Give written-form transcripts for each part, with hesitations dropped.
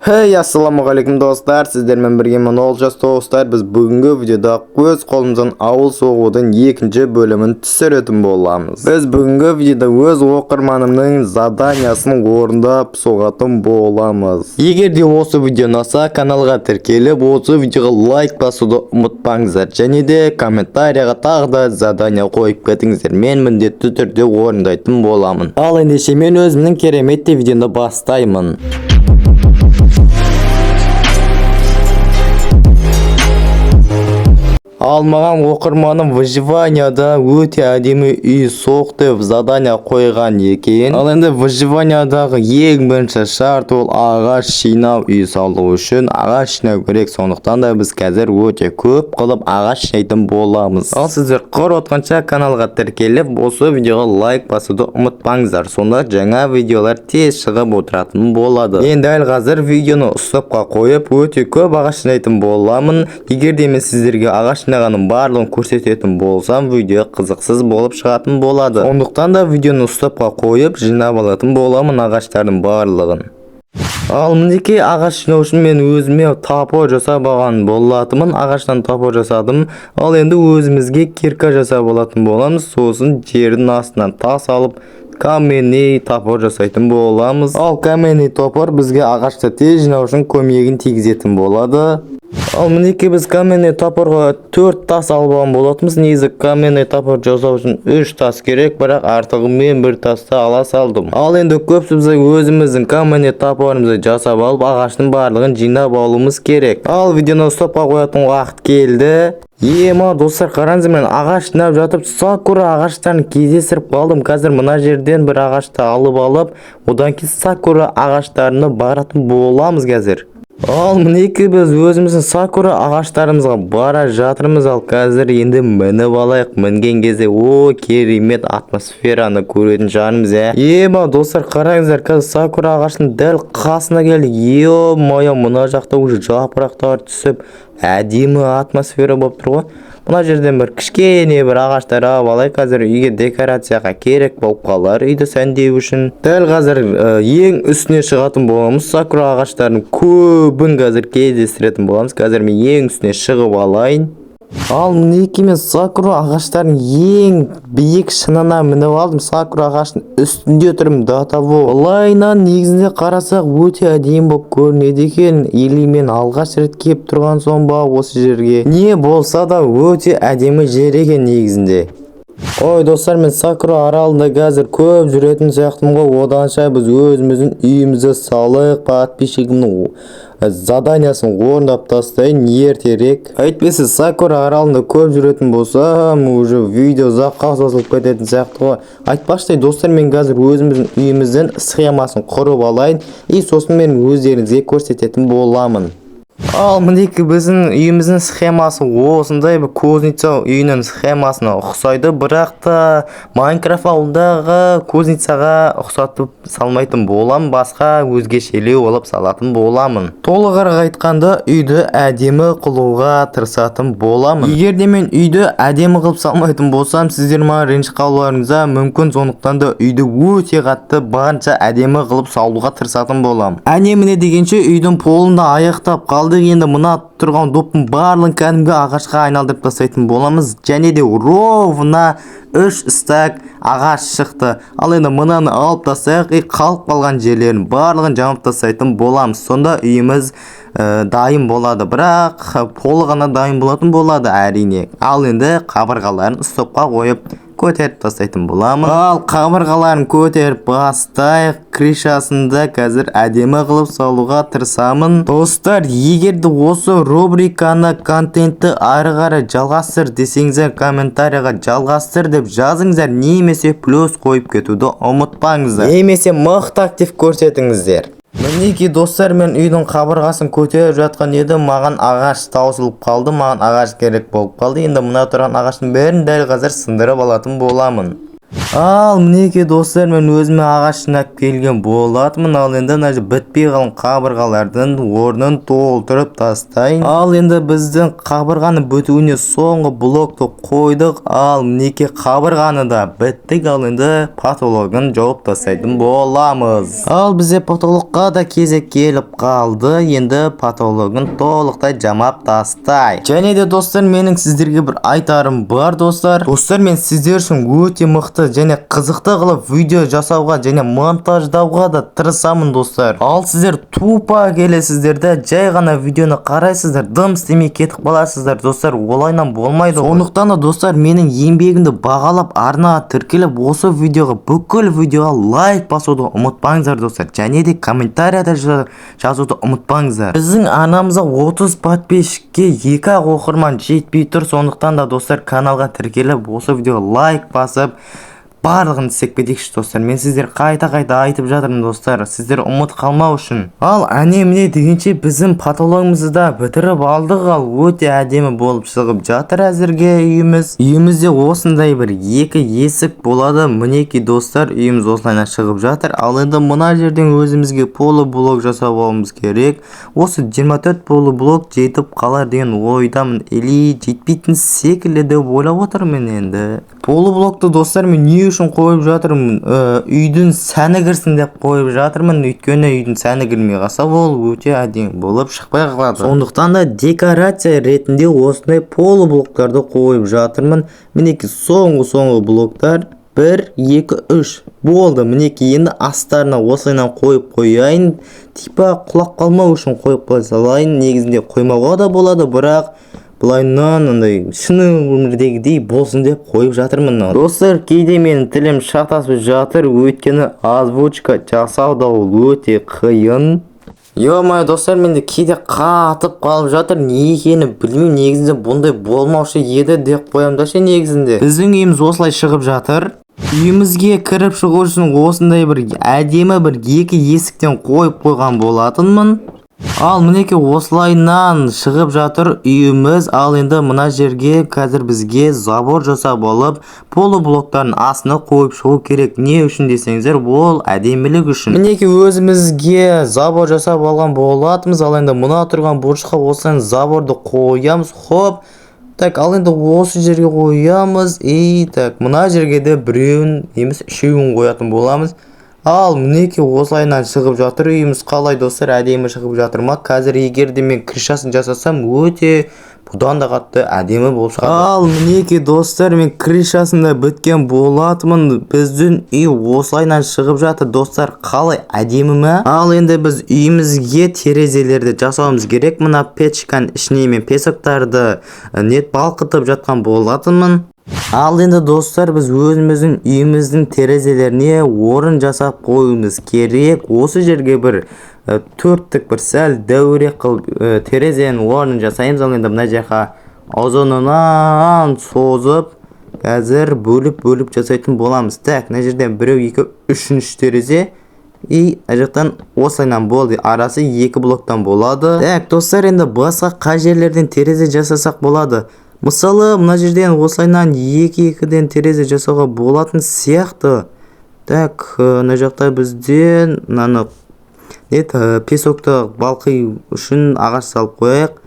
Hey, assalamualaikum dostlar, sizlerмен бірге мен Олжас достар. Біз бүгінгі видеода өз қолымыздан ауыл соғудың екінші бөлімін түсіретін боламыз. Біз бүгінгі видеода өз оқырманымның заданиясын орындап соғатын боламыз. Егер де осы видео ұнаса, каналға тіркеліп, осы видеоға лайк басуды ұмытпаңыздар. Және де комментарияға тағы да задания қойып кетіңіздер. Мен міндетті түрде орындайтын боламын. Ал ендеше мен өзімнің кереметті видеоны бастаймын. Ал маған оқырманым выживанияда өте әдемі үй соқ деп задания қойған екен. Ал енді выживаниядағы ең бірінші шарт ол ағаш жинау, үй салу үшін ағаш жинау керек. Сондықтан да біз қазір өте көп қылып ағаш жинайтын боламыз. Ал сіздер көріп отқанша каналға тіркеліп, осы видеоға лайк басуды ұмытпаңыздар. Сонда жаңа видеолар тез шығып отыратын болады. Мен дәл қазір видеоны стопқа қойып, өте көп ағаш жинайтын боламын. Егер де мен сіздерге ағаш жинағанның барлығын көрсететін болсам, видео қызықсыз болып шығатын болады. Сондықтан да видеоны стопқа қойып, жинап алатын боламын ағаштардың барлығын. Ал мінекей ағаш жинау үшін мен өзіме топор жасап алған болатынмын. Ағаштан топор жасадым. Ал енді өзімізге кирка жасап алатын боламыз. Сосын жердің астынан тас алып, каменный топор жасайтын боламыз. Ал каменный топор бізге ағашты тез жинау үшін көмегін тигізетін болады. Ал мінекей біз каменный топорға 4 тас алып алған болатынбыз. Негізі каменный топор жасау үшін 3 тас керек, бірақ артығымен 1 тасты ала салдым. Ал енді көпшілік өзіміздің каменный топорымызды жасап алып, ағаштың барлығын жинап алуымыз керек. Ал видеоны стопқа қоятын уақыт келді. Ема достар, қараңыз, мен ағаш жинап жатып сакура ағаштарын кездестіріп қалдым. Қазір мына жерден бір ағашты алып, одан кейін сакура ағаштарына баратын боламыз қазір. Ал мінекей біз өзіміздің сакура ағаштарымызға бара жатырмыз. Ал қазір енді мініп алайық. Мінген кезде керемет атмосфераны көретін жанымыз. Ема достар, қараңыздар, қазір сакура ағашының дәл қасына келдік. Е-мое, мына жақта уже жапырақтар түсіп әдемі атмосфера болып тұр ғой. Мына жерден бір кішкене бір ағаштар алып алайық. Қазір үйге декорацияға керек болып қалар, үйді сәндеу үшін. Дәл қазір ең үстіне шығатын боламыз. Сакура ағаштарының көбін қазір кездестіретін боламыз. Қазір мен ең үстіне шығып алайын. Ал мінекей мен сакура ағаштардың ең биік шыңына мініп алдым. Сакура ағашының үстінде тұрмын. Олайынан негізінде қарасақ өте әдемі болып көрінеді екен. Или мен алғаш рет келіп тұрған соң ба осы жерге. Не болса да өте әдемі жер екен негізінде. Ой достар, мен сакура аралында қазір көп жүретін сияқтымын ғой. Оданша біз өзіміздің үйімізді салайық. Подписчигімнің заданиясын орындап тастайын ертерек. Әйтпесе сакура аралында көп жүретін болсам, уже видео ұзаққа созылып кететін сияқты ғой. Айтпақшы достар, мен қазір өзіміздің үйіміздің схемасын құрып алайын, сосын мен өздеріңізге көрсететін боламын. Ал мінекей біздің үйіміздің схемасы осындай, бір кузница үйінің схемасына ұқсайды, бірақ та Майнкрафт ауылдағы кузницаға ұқсатып салмайтын болам, басқа өзгешелеу алып салатын боламын. Толығырақ айтқанда үйді әдемі қылуға тырысатын боламын. Егер де мен үйді әдемі қылып салмайтын болсам, сіздер маған ренжіп қалуларыңызға мүмкін, сондықтан да үйді өте қатты барынша әдемі қылып салуға тырысатын болам. Әне-міне дегенше үйдің полында аяқтап қалды. Енді мына тұрған доптың барлығын кәдімгі ағашқа айналдырып тастайтын боламыз. Және де ровно 3 стак ағаш шықты. Ал енді мынаны алып тастайық, қалып қалған жерлерін барлығын жамап тастайтын боламыз. Сонда үйіміз дайын болады, бірақ полы ғана дайын болатын болады әрине. Ал енді қабырғаларын стопқа қойып көтеріп тастайтын боламын. Ал қабырғаларын көтеріп бастайық. Крышасында қазір әдемі қылып салуға тырысамын. Достар, егер де осы рубриканы, контентті ары қарай жалғастыр десеңіздер, комментарияға жалғастыр деп жазыңыздар, немесе плюс қойып кетуді ұмытпаңыздар. Немесе мықты актив көрсетіңіздер. Мінекей достар, мен үйдің қабырғасын көтеріп жатқан едім, маған ағаш таусылып қалды, маған ағаш керек болып қалды. Енді мына тұрған ағаштың бәрін дәл қазір сындырып алатын боламын. Ал мінекей достар, мен өзіме ағаш жинап келген болатынмын. Ал енді мына бітпей қалған қабырғалардың орнын толтырып тастайын. Ал енді біздің қабырғаны бітуіне соңғы блокты қойдық. Ал мінекей қабырғаны да біттік. Ал енді потологын жауып тастайтын боламыз. Ал бізде потологқа да кезек келіп қалды. Енді потологын толықтай жамап тастай. Және де достар, менің сіздерге бір айтарым бар достар. Достар, мен сіздер үшін өте мықты және қызықты қылып видео жасауға және монтаждауға да тырысамын достар. Ал сіздер тупа келесіздер де жай ғана видеоны қарайсыздар, дым істемей кетіп қаласыздар достар. Олайнан болмайды. Сондықтан да достар, менің еңбегімді бағалап арнаға тіркеліп осы видеоға бүкіл видеоға лайк басуды ұмытпаңыздар достар. Және де комментарияда жазуды ұмытпаңыздар. Біздің арнамызға 30 подписчикке 2 оқырман жетпей тұр. Сондықтан да достар, каналға тіркеліп осы видеоға лайк басып барлығын істеп кетейікші достар. Мен сіздер қайта айтып жатырмын достар, сіздер ұмыт қалмау үшін. Ал әне міне дегенше біздің потологымызды да бітіріп алдық. Ал өте әдемі болып шығып жатыр әзірге үйіміз. Үйімізде осындай бір 2 есік болады. Мінекей достар, үйіміз осылайна шығып жатыр. Ал енді мына жерден өзімізге полублок жасап алуымыз керек. Осы 24 полублок жетіп қалар деген ойдамын. Или жетпейтін секілді деп ойлап отырмын енді. Полублокты достар, мен не үшін қойып жатырмын? Үйдің сәні кірсін деп қойып жатырмын. Өйткені үйдің сәні кірмей қалса, ол өте әдемі болып шықпай қалады. Сондықтан да декорация ретінде осындай полублоктарды қойып жатырмын. Мінекей соңғы блоктар 1, 2, 3 болды. Мінекей енді астарына осылайнан қойып қояйын. Типа құлап қалмау үшін қойып қоя салайын. Негізінде қоймауға да болады, бірақ бұлайынан андай шыны өмірдегідей болсын деп қойып жатырмын. Достар, кейде менің тілім шатасып жатыр, өйткені озвучка жасау да ол өте қиын. Ё-моё достар, менде кейде қатып қалып жатыр, не екені білмеймін. Негізінде бұндай болмаушы еді деп қоямын да ше негізінде. Біздің үйіміз осылай шығып жатыр. Үйімізге кіріп шығу үшін осындай бір әдемі бір 2 есіктен қойып қойған болатынмын. Ал мінекей осылайнан шығып жатыр үйіміз. Ал енді мына жерге қазір бізге забор жасап алып, полублоктардың астына қойып шығу керек. Не үшін десеңіздер, ол әдемілік үшін. Мінекей өзімізге забор жасап алған болатымыз. Ал енді мына тұрған бұрышқа осылайна заборды қоямыз. Хоп. Так, ал енді осы жерге қоямыз. Так, мына жерге де біреуін емес 3-еуін қоятын боламыз. Ал мінекей осылайнан шығып жатыр үйіміз. Қалай достар, әдемі шығып жатыр ма? Қазір егер де мен крышасын жасасам, өте бұдан да қатты әдемі болып шығады. Ал мінекей достар, мен крышасында біткен болатымын. Біздің үй осылайнан шығып жатыр достар. Қалай әдемі ме? Ал енді біз үйімізге терезелерді жасауымыз керек. Мына печканың ішіне мен песоктарды нет балқытып жатқан болатынмын. Ал енді достар, біз өзіміздің үйіміздің терезелеріне орын жасап қоюымыз керек. Осы жерге бір 4-тік бір сәл дәурек қылып терезенің орнын жасаймыз. Ал енді мына жаққа ұзынынан созып қазір бөліп жасайтын боламыз. Так, мына жерден 1, 2, 3 терезе. Ажақтан осылайнан болды. Арасы 2 блоктан болады. Так, достар, енді басқа қай жерлерден терезе жасасақ болады? Мысалы, мына жерден осылайнан 2-2-ден терезе жасауға болатын сияқты. Так, мына жақта бізден песокты балқи үшін ағаш салып қояйық.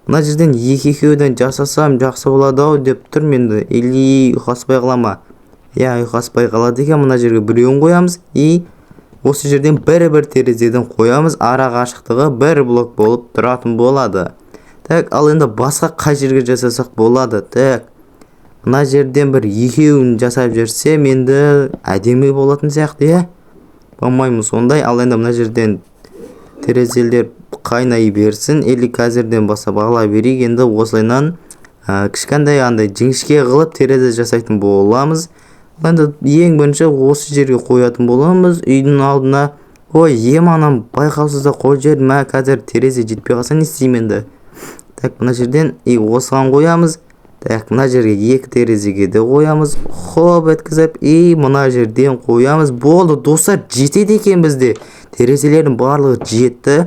Мына жерден 2-2-ден жасасам жақсы болады ау деп тұрмын енді. Или ұйқаспай қалама. Ұйқаспай қалады екен. Мына жерге біреуін қоямыз. Осы жерден бір терезеден қоямыз. Ара қашықтығы 1 блок болып тұратын болады. Так, ал енді басқа қай жерге жасасақ болады? Так, мына жерден бір 2-еуін жасап жерсем енді әдемі болатын сияқты, болмаймын сондай. Ал енді мына жерден терезелер қайнай берсін. Или қазірден бастап ала берейік. Енді осылайнан кішкентай андай жіңішке қылып терезе жасайтын боламыз. Енді ең бірінші осы жерге қоятын боламыз. Үйдің алдына. Ой, анам байқаусызда қойып жібердім. Қазір терезе жетпей қалса не істеймін енді? Так, мына жерден осыған қоямыз. Так, мына жерге 2 терезеге де қоямыз. Хоп, еткізіп, мына жерден қоямыз. Болды, достар, жетеді екен бізде. Терезелердің барлығы жетті.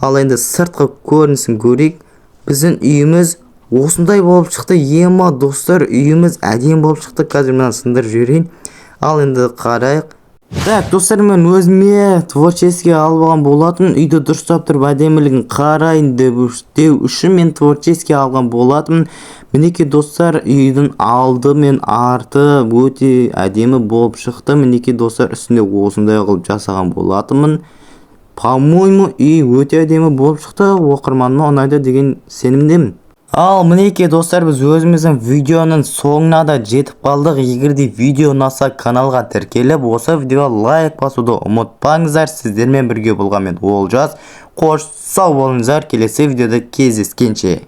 Ал енді сыртқы көрінісін көрейік. Біздің үйіміз осындай болып шықты. Достар, үйіміз әдемі болып шықты. Қазір мен сындырып жіберейін. Ал енді қарайық. Так, достар, мен өзіме творческий алып алған болатын. Үйді дұрыстап тұрып әдемілігін қарайын деу үшін мен творческий алған болатын. Мінекей достар, үйдің алды мен арты өте әдемі болып шықты. Мінекей достар, үстінде осындай қылып жасаған болатынмын. По-моему, үй өте әдемі болып шықты. Оқырманыма ұнайды деген сенімдемін. Ал мінекей достар, біз өзіміздің видеоның соңына да жетіп қалдық. Егер де видео ұнаса, каналға тіркеліп, осы видеоға лайк басуды ұмытпаңыздар. Сіздермен бірге болған мен Олжас. Қош сау болыңыздар, келесі видеода кездескенше.